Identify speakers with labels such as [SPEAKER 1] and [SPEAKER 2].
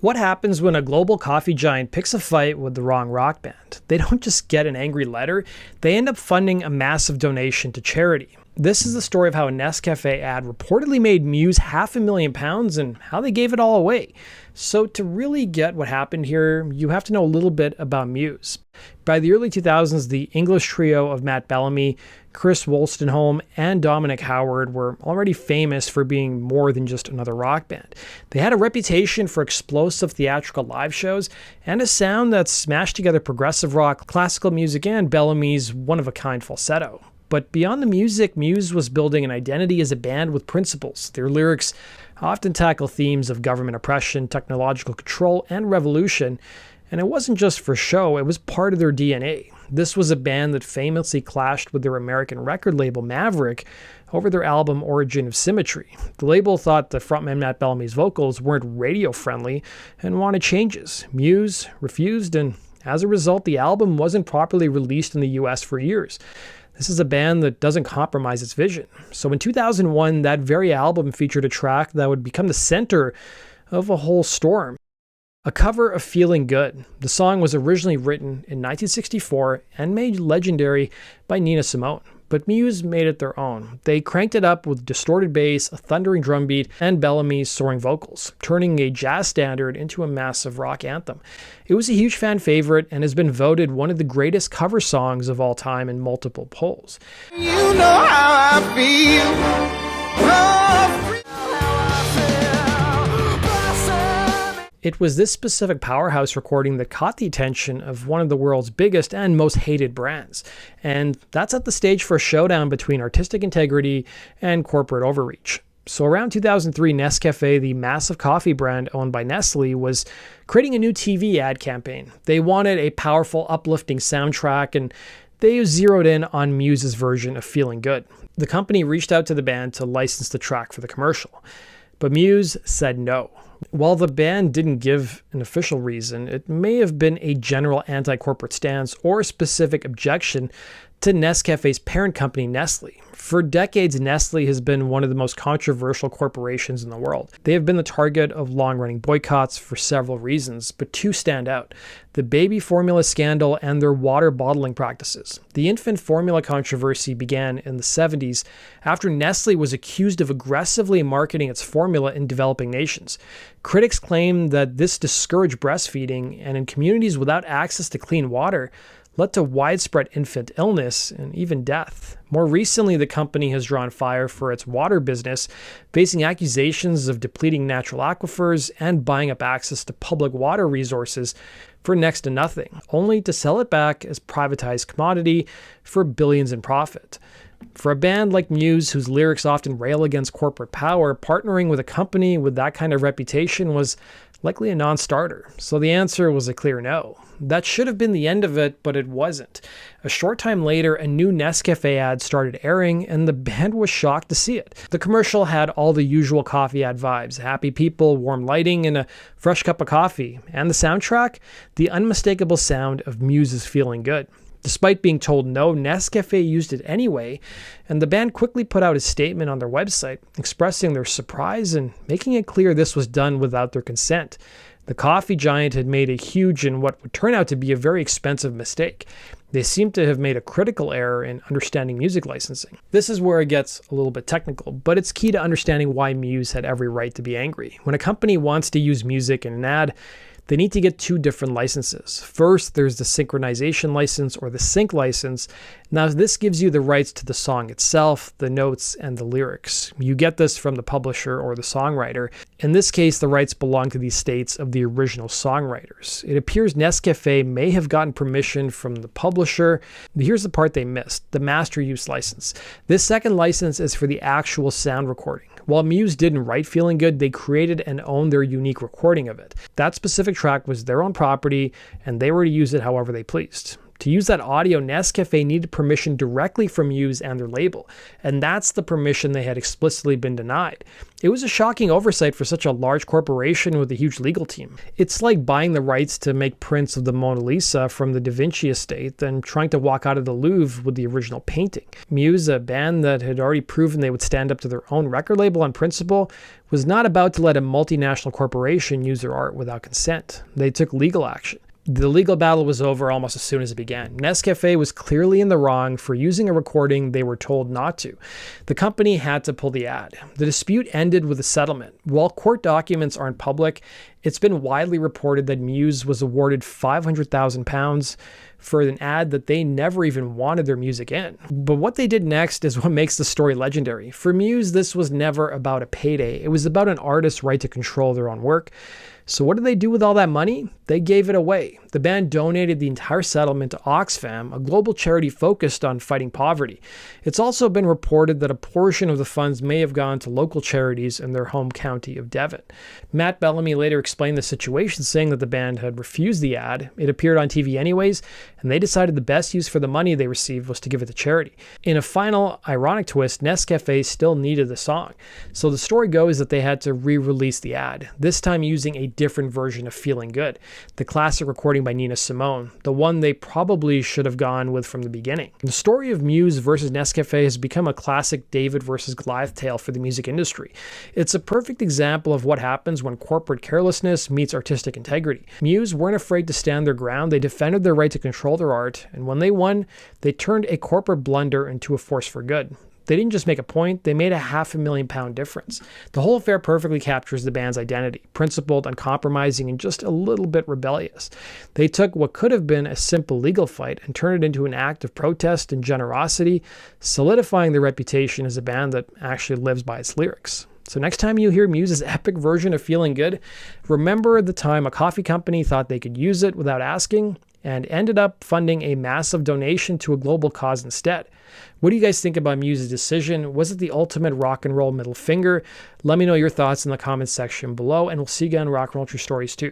[SPEAKER 1] What happens when a global coffee giant picks a fight with the wrong rock band? They don't just get an angry letter, they end up funding a massive donation to charity. This is the story of how a Nescafe ad reportedly made Muse £500,000 and how they gave it all away. So to really get what happened here, you have to know a little bit about Muse. By the early 2000s, the English trio of Matt Bellamy, Chris Wolstenholme, and Dominic Howard were already famous for being more than just another rock band. They had a reputation for explosive theatrical live shows and a sound that smashed together progressive rock, classical music, and Bellamy's one-of-a-kind falsetto. But beyond the music, Muse was building an identity as a band with principles. Their lyrics often tackle themes of government oppression, technological control, and revolution. And it wasn't just for show, it was part of their DNA. This was a band that famously clashed with their American record label Maverick over their album Origin of Symmetry. The label thought that frontman Matt Bellamy's vocals weren't radio-friendly and wanted changes. Muse refused, and as a result, the album wasn't properly released in the US for years. This is a band that doesn't compromise its vision. So in 2001, that very album featured a track that would become the center of a whole storm. A cover of Feeling Good. The song was originally written in 1964 and made legendary by Nina Simone, but Muse made it their own. They cranked it up with distorted bass, a thundering drum beat, and Bellamy's soaring vocals, turning a jazz standard into a massive rock anthem. It was a huge fan favorite and has been voted one of the greatest cover songs of all time in multiple polls.
[SPEAKER 2] You know how I feel.
[SPEAKER 1] It was this specific powerhouse recording that caught the attention of one of the world's biggest and most hated brands. And that set the stage for a showdown between artistic integrity and corporate overreach. So around 2003, Nescafe, the massive coffee brand owned by Nestle, was creating a new TV ad campaign. They wanted a powerful, uplifting soundtrack, and they zeroed in on Muse's version of Feeling Good. The company reached out to the band to license the track for the commercial, but Muse said no. While the band didn't give an official reason, it may have been a general anti-corporate stance or a specific objection to Nescafe's parent company, Nestle. For decades, Nestle has been one of the most controversial corporations in the world. They have been the target of long-running boycotts for several reasons, but two stand out: the baby formula scandal and their water bottling practices. The infant formula controversy began in the 70s after Nestle was accused of aggressively marketing its formula in developing nations. Critics claim that this discouraged breastfeeding, and in communities without access to clean water, led to widespread infant illness and even death. More recently, the company has drawn fire for its water business, facing accusations of depleting natural aquifers and buying up access to public water resources for next to nothing, only to sell it back as privatized commodity for billions in profit. For a band like Muse, whose lyrics often rail against corporate power, partnering with a company with that kind of reputation was likely a non-starter. So the answer was a clear no. That should have been the end of it, but it wasn't. A short time later, a new Nescafe ad started airing, and the band was shocked to see it. The commercial had all the usual coffee ad vibes: happy people, warm lighting, and a fresh cup of coffee. And the soundtrack? The unmistakable sound of Muse's Feeling Good. Despite being told no, Nescafe used it anyway, and the band quickly put out a statement on their website expressing their surprise and making it clear this was done without their consent. The coffee giant had made a huge and what would turn out to be a very expensive mistake. They seem to have made a critical error in understanding music licensing. This is where it gets a little bit technical, but it's key to understanding why Muse had every right to be angry. When a company wants to use music in an ad, they need to get two different licenses. First, there's the synchronization license, or the sync license. Now, this gives you the rights to the song itself, the notes, and the lyrics. You get this from the publisher or the songwriter. In this case, the rights belong to the estates of the original songwriters. It appears Nescafe may have gotten permission from the publisher. Here's the part they missed: the master use license. This second license is for the actual sound recording. While Muse didn't write Feeling Good, they created and owned their unique recording of it. That specific track was their own property, and they were to use it however they pleased. To use that audio, Nescafé needed permission directly from Muse and their label, and that's the permission they had explicitly been denied. It was a shocking oversight for such a large corporation with a huge legal team. It's like buying the rights to make prints of the Mona Lisa from the Da Vinci estate and trying to walk out of the Louvre with the original painting. Muse, a band that had already proven they would stand up to their own record label on principle, was not about to let a multinational corporation use their art without consent. They took legal action. The legal battle was over almost as soon as it began. Nescafé was clearly in the wrong for using a recording they were told not to. The company had to pull the ad. The dispute ended with a settlement. While court documents aren't public, it's been widely reported that Muse was awarded £500,000 for an ad that they never even wanted their music in. But what they did next is what makes the story legendary. For Muse, this was never about a payday. It was about an artist's right to control their own work. So what did they do with all that money? They gave it away. The band donated the entire settlement to Oxfam, a global charity focused on fighting poverty. It's also been reported that a portion of the funds may have gone to local charities in their home county of Devon. Matt Bellamy later explained the situation, saying that the band had refused the ad. It appeared on TV anyways, and they decided the best use for the money they received was to give it to charity. In a final, ironic twist, Nescafé still needed the song. So the story goes that they had to re-release the ad, this time using a different version of Feeling Good, the classic recording by Nina Simone, the one they probably should have gone with from the beginning. The story of Muse versus Nescafé has become a classic David versus Goliath tale for the music industry. It's a perfect example of what happens when corporate carelessness meets artistic integrity. Muse weren't afraid to stand their ground. They defended their right to control their art, and when they won, they turned a corporate blunder into a force for good. They didn't just make a point, they made a £500,000 difference. The whole affair perfectly captures the band's identity, principled, uncompromising, and just a little bit rebellious. They took what could have been a simple legal fight and turned it into an act of protest and generosity, solidifying their reputation as a band that actually lives by its lyrics. So next time you hear Muse's epic version of Feeling Good, remember the time a coffee company thought they could use it without asking and ended up funding a massive donation to a global cause instead. What do you guys think about Muse's decision? Was it the ultimate rock and roll middle finger? Let me know your thoughts in the comments section below, and we'll see you again in Rock and Roll True Stories 2.